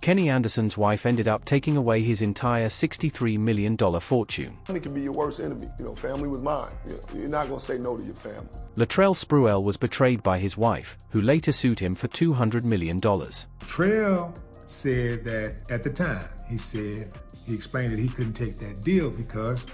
Kenny Anderson's wife ended up taking away his entire $63 million fortune. Family can be your worst enemy. Family was mine. You're not going to say no to your family. Latrell Sprewell was betrayed by his wife, who later sued him for $200 million. Latrell said that at the time, he explained that he couldn't take that deal because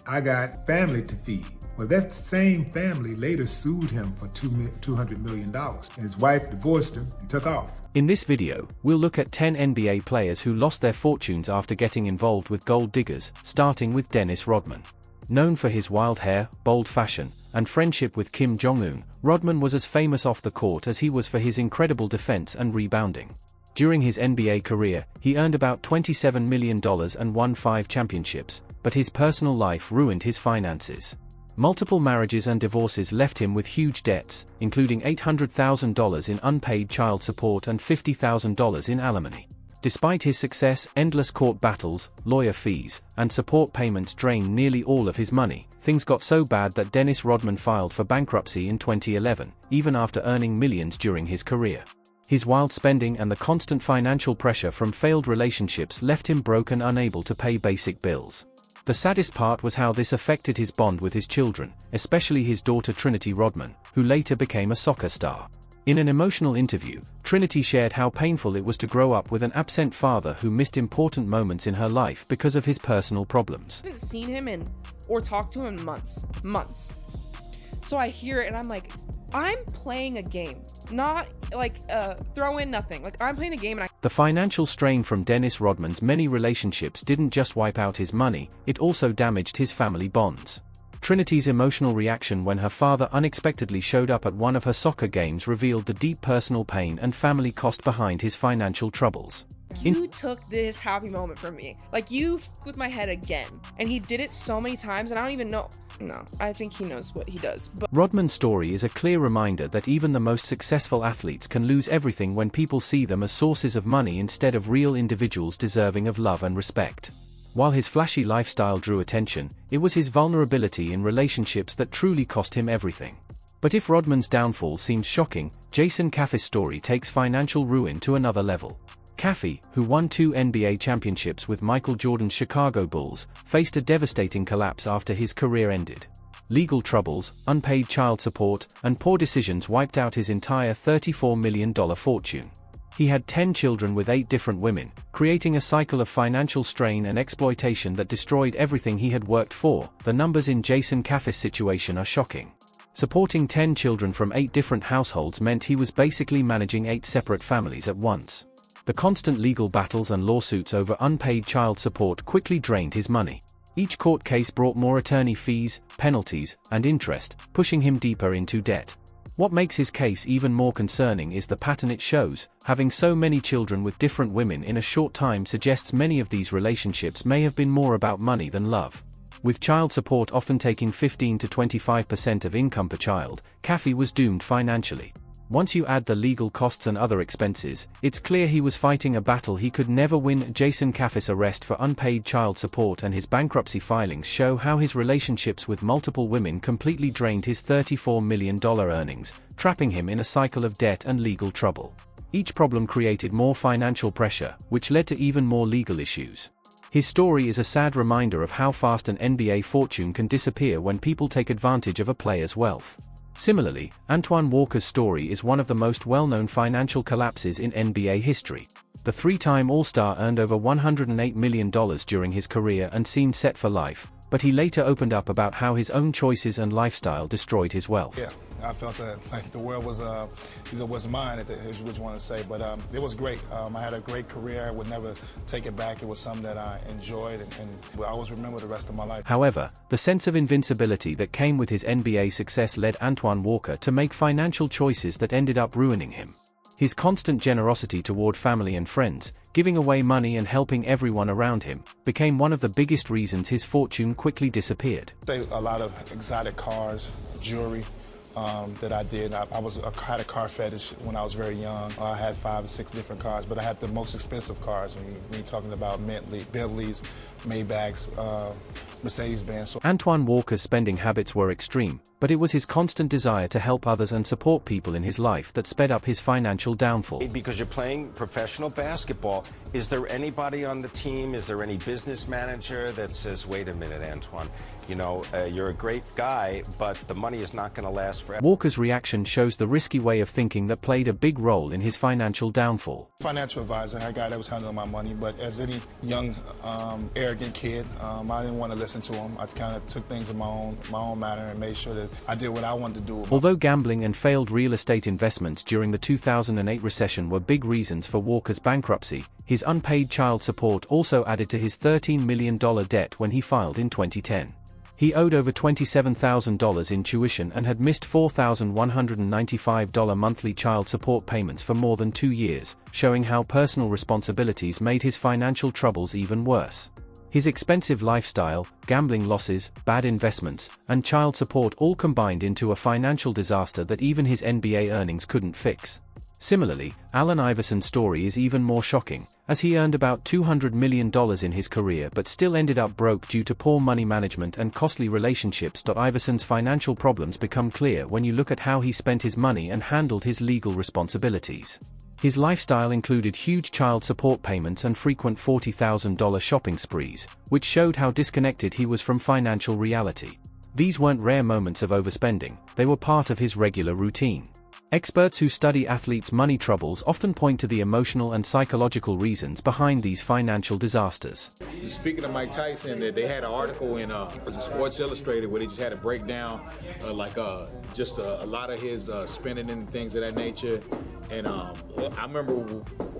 I got family to feed. Well, that same family later sued him for $200 million. And his wife divorced him and took off. In this video, we'll look at 10 NBA players who lost their fortunes after getting involved with gold diggers, starting with Dennis Rodman. Known for his wild hair, bold fashion, and friendship with Kim Jong-un, Rodman was as famous off the court as he was for his incredible defense and rebounding. During his NBA career, he earned about $27 million and won 5 championships, but his personal life ruined his finances. Multiple marriages and divorces left him with huge debts, including $800,000 in unpaid child support and $50,000 in alimony. Despite his success, endless court battles, lawyer fees, and support payments drained nearly all of his money. Things got so bad that Dennis Rodman filed for bankruptcy in 2011, even after earning millions during his career. His wild spending and the constant financial pressure from failed relationships left him broke and unable to pay basic bills. The saddest part was how this affected his bond with his children, especially his daughter Trinity Rodman, who later became a soccer star. In an emotional interview, Trinity shared how painful it was to grow up with an absent father who missed important moments in her life because of his personal problems. I haven't seen him or talked to him in months. So I hear it and I'm like, I'm playing a game, not like throw in nothing. Like I'm playing a game and The financial strain from Dennis Rodman's many relationships didn't just wipe out his money, it also damaged his family bonds. Trinity's emotional reaction when her father unexpectedly showed up at one of her soccer games revealed the deep personal pain and family cost behind his financial troubles. You took this happy moment from me. Like you with my head again. And he did it so many times and I don't even know. No, I think he knows what he does. But Rodman's story is a clear reminder that even the most successful athletes can lose everything when people see them as sources of money instead of real individuals deserving of love and respect. While his flashy lifestyle drew attention, it was his vulnerability in relationships that truly cost him everything. But if Rodman's downfall seems shocking, Jason Caffey's story takes financial ruin to another level. Caffey, who won 2 NBA championships with Michael Jordan's Chicago Bulls, faced a devastating collapse after his career ended. Legal troubles, unpaid child support, and poor decisions wiped out his entire $34 million fortune. He had 10 children with 8 different women, creating a cycle of financial strain and exploitation that destroyed everything he had worked for. The numbers in Jason Caffey's situation are shocking. Supporting 10 children from 8 different households meant he was basically managing 8 separate families at once. The constant legal battles and lawsuits over unpaid child support quickly drained his money. Each court case brought more attorney fees, penalties, and interest, pushing him deeper into debt. What makes his case even more concerning is the pattern it shows. Having so many children with different women in a short time suggests many of these relationships may have been more about money than love. With child support often taking 15 to 25% of income per child, Caffey was doomed financially. Once you add the legal costs and other expenses, it's clear he was fighting a battle he could never win. Jason Caffey's arrest for unpaid child support and his bankruptcy filings show how his relationships with multiple women completely drained his $34 million earnings, trapping him in a cycle of debt and legal trouble. Each problem created more financial pressure, which led to even more legal issues. His story is a sad reminder of how fast an NBA fortune can disappear when people take advantage of a player's wealth. Similarly, Antoine Walker's story is one of the most well-known financial collapses in NBA history. The 3-time All-Star earned over $108 million during his career and seemed set for life, but he later opened up about how his own choices and lifestyle destroyed his wealth. Yeah, I felt that like the world was mine, is what you want to say, but it was great. I had a great career. I would never take it back. It was something that I enjoyed and will always remember the rest of my life. However, the sense of invincibility that came with his NBA success led Antoine Walker to make financial choices that ended up ruining him. His constant generosity toward family and friends, giving away money and helping everyone around him, became one of the biggest reasons his fortune quickly disappeared. A lot of exotic cars, jewelry that I did. I had a car fetish when I was very young. I had 5 or 6 different cars, but I had the most expensive cars. When you're talking about Bentleys, Maybachs, Mercedes-Benz. So Antoine Walker's spending habits were extreme, but it was his constant desire to help others and support people in his life that sped up his financial downfall. Because you're playing professional basketball, is there anybody on the team, is there any business manager that says, wait a minute, Antoine, you know, you're a great guy, but the money is not going to last forever? Walker's reaction shows the risky way of thinking that played a big role in his financial downfall. Financial advisor, a guy that was handling my money, but as any young, arrogant kid, I didn't want to listen to him. I kind of took things in my own manner and made sure that I did what I wanted to do. Although gambling and failed real estate investments during the 2008 recession were big reasons for Walker's bankruptcy, his unpaid child support also added to his $13 million debt when he filed in 2010. He owed over $27,000 in tuition and had missed $4,195 monthly child support payments for more than 2 years, showing how personal responsibilities made his financial troubles even worse. His expensive lifestyle, gambling losses, bad investments, and child support all combined into a financial disaster that even his NBA earnings couldn't fix. Similarly, Allen Iverson's story is even more shocking, as he earned about $200 million in his career but still ended up broke due to poor money management and costly relationships. Iverson's financial problems become clear when you look at how he spent his money and handled his legal responsibilities. His lifestyle included huge child support payments and frequent $40,000 shopping sprees, which showed how disconnected he was from financial reality. These weren't rare moments of overspending, they were part of his regular routine. Experts who study athletes' money troubles often point to the emotional and psychological reasons behind these financial disasters. Speaking of Mike Tyson, they had an article in Sports Illustrated where they just had a breakdown, just a lot of his spending and things of that nature. And I remember,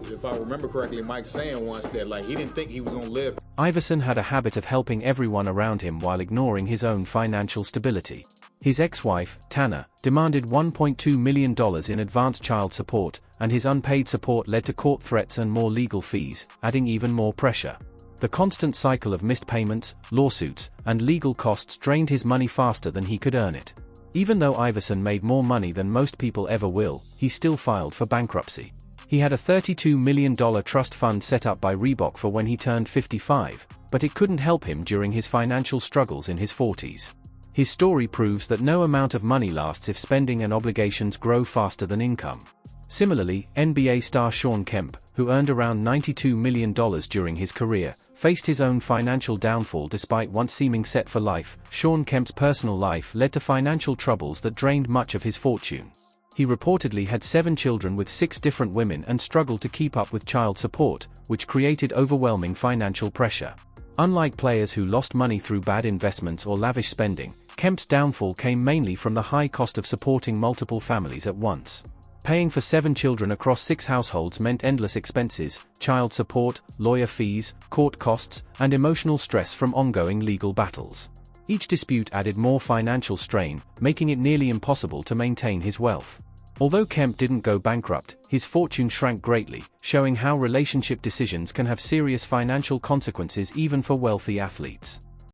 if I remember correctly, Mike saying once that he didn't think he was going to live. Iverson had a habit of helping everyone around him while ignoring his own financial stability. His ex-wife, Tana, demanded $1.2 million in advance child support, and his unpaid support led to court threats and more legal fees, adding even more pressure. The constant cycle of missed payments, lawsuits, and legal costs drained his money faster than he could earn it. Even though Iverson made more money than most people ever will, he still filed for bankruptcy. He had a $32 million trust fund set up by Reebok for when he turned 55, but it couldn't help him during his financial struggles in his 40s. His story proves that no amount of money lasts if spending and obligations grow faster than income. Similarly, NBA star Shawn Kemp, who earned around $92 million during his career, faced his own financial downfall despite once seeming set for life. Shawn Kemp's personal life led to financial troubles that drained much of his fortune. He reportedly had 7 children with 6 different women and struggled to keep up with child support, which created overwhelming financial pressure. Unlike players who lost money through bad investments or lavish spending, Kemp's downfall came mainly from the high cost of supporting multiple families at once. Paying for 7 children across 6 households meant endless expenses, child support, lawyer fees, court costs, and emotional stress from ongoing legal battles. Each dispute added more financial strain, making it nearly impossible to maintain his wealth. Although Kemp didn't go bankrupt, his fortune shrank greatly, showing how relationship decisions can have serious financial consequences even for wealthy athletes.